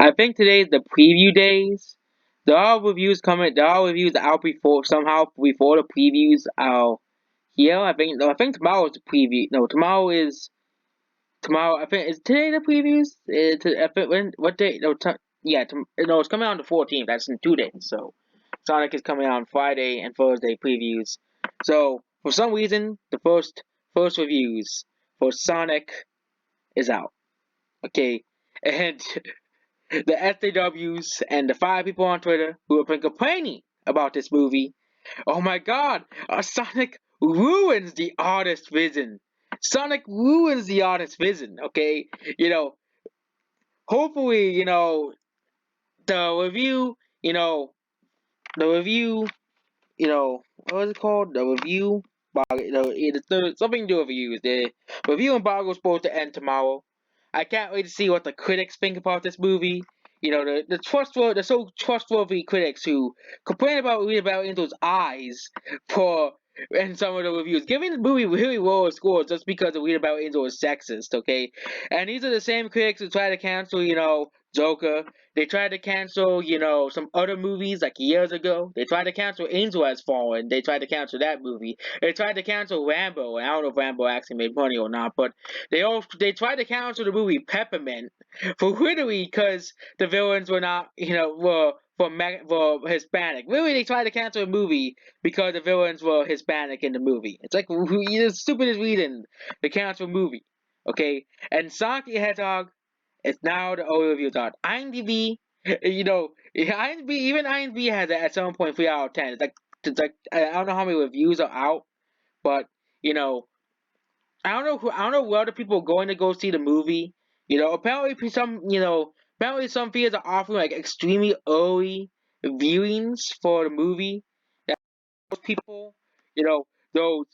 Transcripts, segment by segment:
I think today is the preview days. There are reviews out before the previews are here. I think tomorrow is the preview. No, tomorrow is tomorrow. I think is today the previews. I think what day? No, no, it's coming out on the 14th. That's in 2 days. So Sonic is coming out on Friday and Thursday previews. So for some reason, the first reviews for Sonic is out. Okay, and the SJWs and the 5 people on Twitter who have been complaining about this movie. Oh my god, Sonic ruins the artist's vision. Sonic ruins the artist's vision, okay? You know, hopefully, the review, you know, the review, what was it called? The review, something to do with reviews. The review embargo is supposed to end tomorrow. I can't wait to see what the critics think about this movie. The so trustworthy critics who complain about Rita Angel's eyes for in some of the reviews, giving the movie really low scores just because of Rita Angel is sexist, okay? And these are the same critics who try to cancel, Joker. They tried to cancel, some other movies like years ago. They tried to cancel Angel Has Fallen. They tried to cancel that movie. They tried to cancel Rambo. And I don't know if Rambo actually made money or not, but they tried to cancel the movie Peppermint for literally because the villains were not, were Hispanic. Really, they tried to cancel a movie because the villains were Hispanic in the movie. It's like the stupidest reason to cancel a movie. Okay, and Sonic the Hedgehog is now the only review on IMDb. IMDb has it at some point 3 out of 10. It's like I don't know how many reviews are out, but you know I don't know what other people are going to go see the movie. Apparently some theaters are offering like extremely early viewings for the movie. Those people, you know, those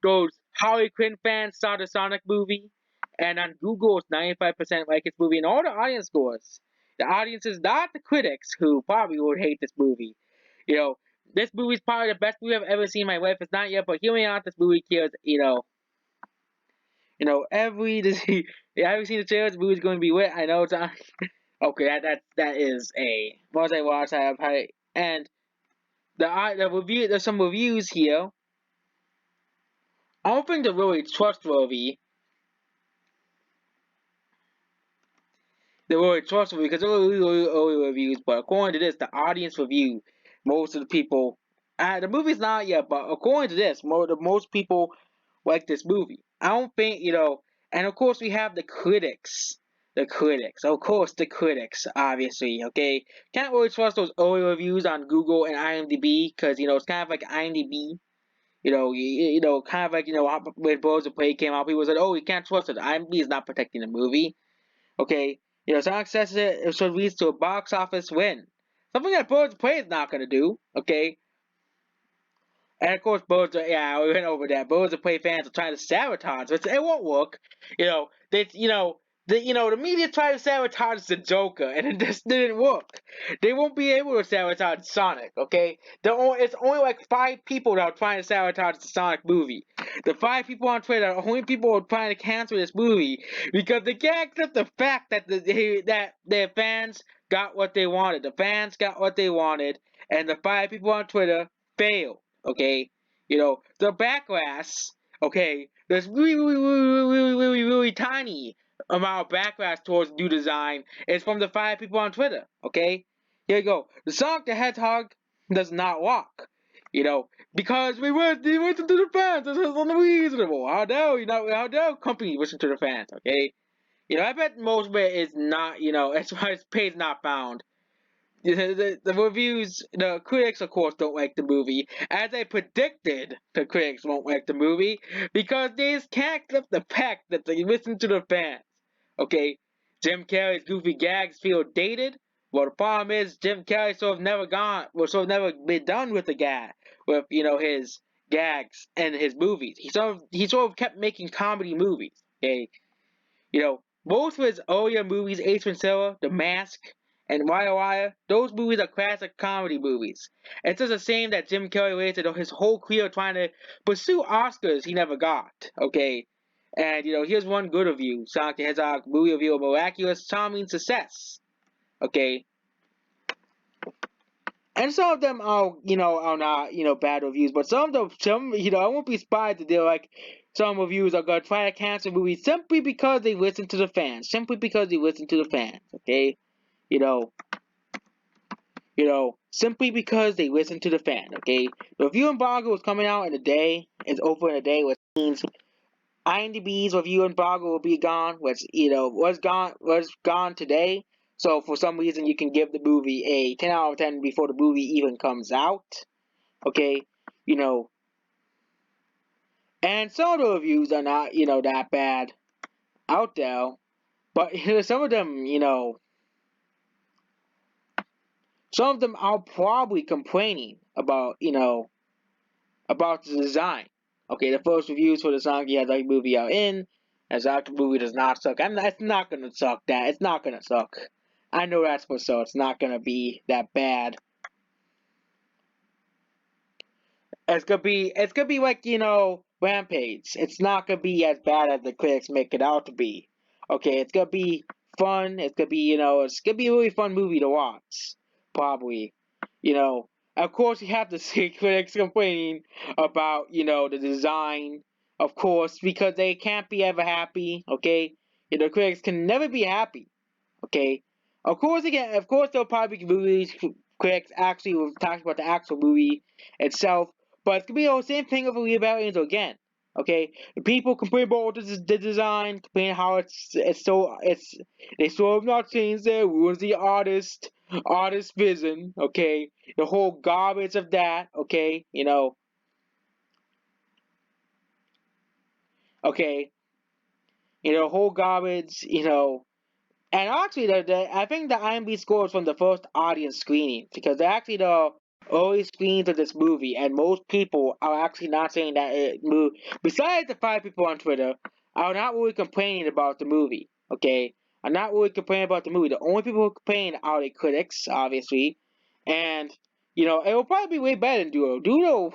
those Harley Quinn fans saw the Sonic movie, and on Google it's 95% like this movie, and all the audience scores. The audience is not the critics who probably would hate this movie. You know, this movie is probably the best movie I've ever seen in my life. It's not yet, but hear me out. This movie kills. Every yeah, have you seen the trailer? This movie's going to be lit. I know it's on. Okay, that is a once I watch I have and the review. There's some reviews here. I don't think they're really trustworthy. They're really trustworthy because they're really early reviews. But according to this, the audience review, most of the people. The movie's not yet, but according to this, most people like this movie. I don't think and of course we have the critics. The critics, of course, the critics, obviously. Okay, can't really trust those early reviews on Google and IMDb because it's kind of like IMDb. Kind of like when Birds of Prey came out, people said, "Oh, you can't trust it. IMDb is not protecting the movie." Okay, Sonic says it should lead to a box office win, something that Birds of Prey is not going to do. Okay, and of course, we went over that. Birds of Prey fans are trying to sabotage, but it won't work. The media tried to sabotage the Joker, and it just didn't work. They won't be able to sabotage Sonic, okay? It's only like 5 people that are trying to sabotage the Sonic movie. The 5 people on Twitter are the only people who are trying to cancel this movie because they can't accept the fact that that their fans got what they wanted. The fans got what they wanted, and the 5 people on Twitter failed. Okay, the backlash. Okay, there's really tiny amount of backlash towards new design is from the 5 people on Twitter. Okay, here you go. The Sonic the Hedgehog does not walk. Because we listen to the fans. This is unreasonable. How dare company listen to the fans? Okay, I bet most of it is not. That's why its page not found. The reviews, the critics, of course, don't like the movie. As I predicted, the critics won't like the movie because they just can't accept the fact that they listen to the fans. Okay, Jim Carrey's goofy gags feel dated. Well, the problem is Jim Carrey sort of never been done with the gag, with his gags and his movies. He sort of kept making comedy movies. Okay, most of his earlier movies, Ace Ventura, The Mask, and Wire Wire, those movies are classic comedy movies. It's just a shame that Jim Carrey wasted his whole career trying to pursue Oscars he never got, okay? And here's one good review: Sonic the Hedgehog movie review: a miraculous, charming success. Okay. And some of them are not, bad reviews, but I won't be surprised if they're like, some reviews are gonna try to cancel movies simply because they listen to the fans, okay? You know, simply because they listen to the fan, okay? The review embargo is coming out in a day, it's over in a day, which means IMDb's review embargo will be gone, which was gone today. So for some reason, you can give the movie a 10 out of 10 before the movie even comes out. Okay, you know, and some of the reviews are not, that bad out there, but some of them, some of them are probably complaining about, about the design. Okay, the first reviews for the Sonic the movie are in, and Sonic movie does not suck. It's not gonna suck. It's not gonna suck. I know that's for sure. It's not gonna be that bad. It's gonna be like, Rampage. It's not gonna be as bad as the critics make it out to be. Okay, it's gonna be fun. It's gonna be, it's gonna be a really fun movie to watch. Probably. Of course you have to see critics complaining about, the design, of course, because they can't be ever happy, okay? Critics can never be happy. Okay. Of course, there'll probably be movies critics actually will talk about the actual movie itself, but it's gonna be the same thing over Rebellions again. Okay, the people complain about the design, complain how they sort of not changed it, ruins the artist vision. Okay, the whole garbage of that. Okay, okay, whole garbage. And actually, I think the IMDb score is from the first audience screening because they're actually the early screenings of this movie, and most people are actually not saying that it moved. Besides the 5 people on Twitter, are not really complaining about the movie. Okay, I'm not really complaining about the movie. The only people who complain are the critics, obviously, and it will probably be way better than Duo. Duo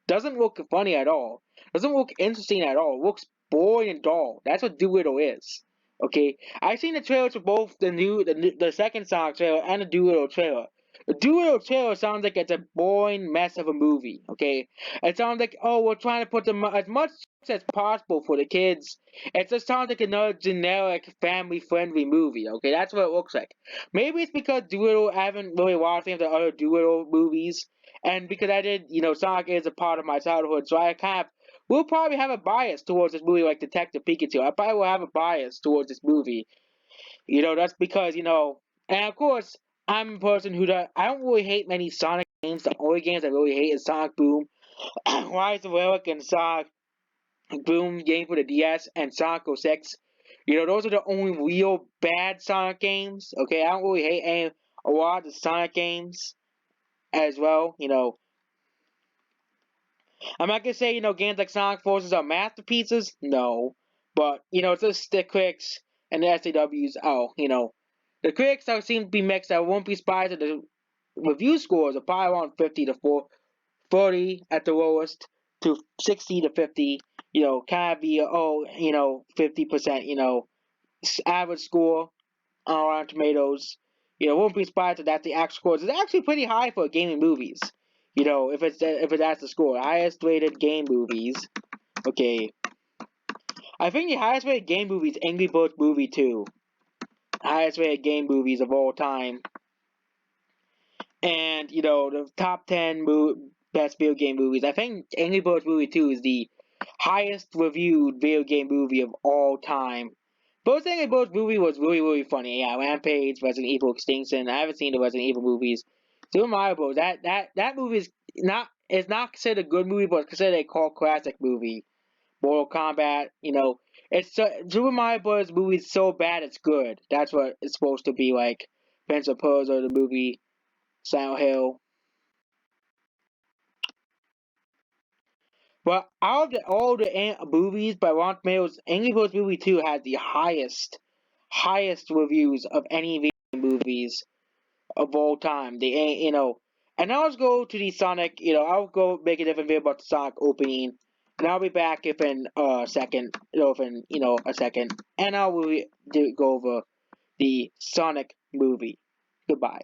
doesn't look funny at all. Doesn't look interesting at all. It looks boring and dull. That's what Doolittle is. Okay, I've seen the trailers for both the second Sonic trailer and the Doolittle trailer. The Doolittle trailer sounds like it's a boring mess of a movie. Okay, it sounds like, oh, we're trying to put as much as possible for the kids. It just sounds like another generic family-friendly movie. Okay, that's what it looks like. Maybe it's because Doolittle I haven't really watched any of the other Doolittle movies, and because I did, Sonic is a part of my childhood, so I kind of we'll probably have a bias towards this movie like Detective Pikachu. I probably will have a bias towards this movie. That's because, and of course, I'm a person I don't really hate many Sonic games. The only games I really hate is Sonic Boom, Rise of Relic, and Sonic Boom game for the DS, and Sonic 06. Those are the only real bad Sonic games. Okay, I don't really hate a lot of the Sonic games as well. I'm not gonna say, games like Sonic Forces are masterpieces, no. But, it's just the critics and the SAWs, the critics seem to be mixed. I won't be surprised if the review scores are probably around 50 to 40 at the lowest to 60 to 50, kind of be, 50%, average score on Rotten Tomatoes. Won't be surprised if that's the actual scores. It's actually pretty high for gaming movies. If that's the score, highest rated game movies. Okay, I think the highest rated game movie is Angry Birds Movie 2. Highest rated game movies of all time. And the top 10 best video game movies. I think Angry Birds Movie 2 is the highest reviewed video game movie of all time. First Angry Birds movie was really, really funny. Yeah, Rampage, Resident Evil Extinction. I haven't seen the Resident Evil movies. Super Mario Bros. That movie is not considered a good movie, but it's considered a cult classic movie. Mortal Kombat, Super Mario Bros. Movie is so bad it's good. That's what it's supposed to be like. Prince of Persia, the movie, Silent Hill. But out of all the movies by Rotten Tomatoes, Angry Birds Movie 2 has the highest reviews of any video game movies of all time. And I'll just go to the Sonic, I'll go make a different video about the Sonic opening and I'll be back if in a second, if in a second, and I will go over the Sonic movie. Goodbye.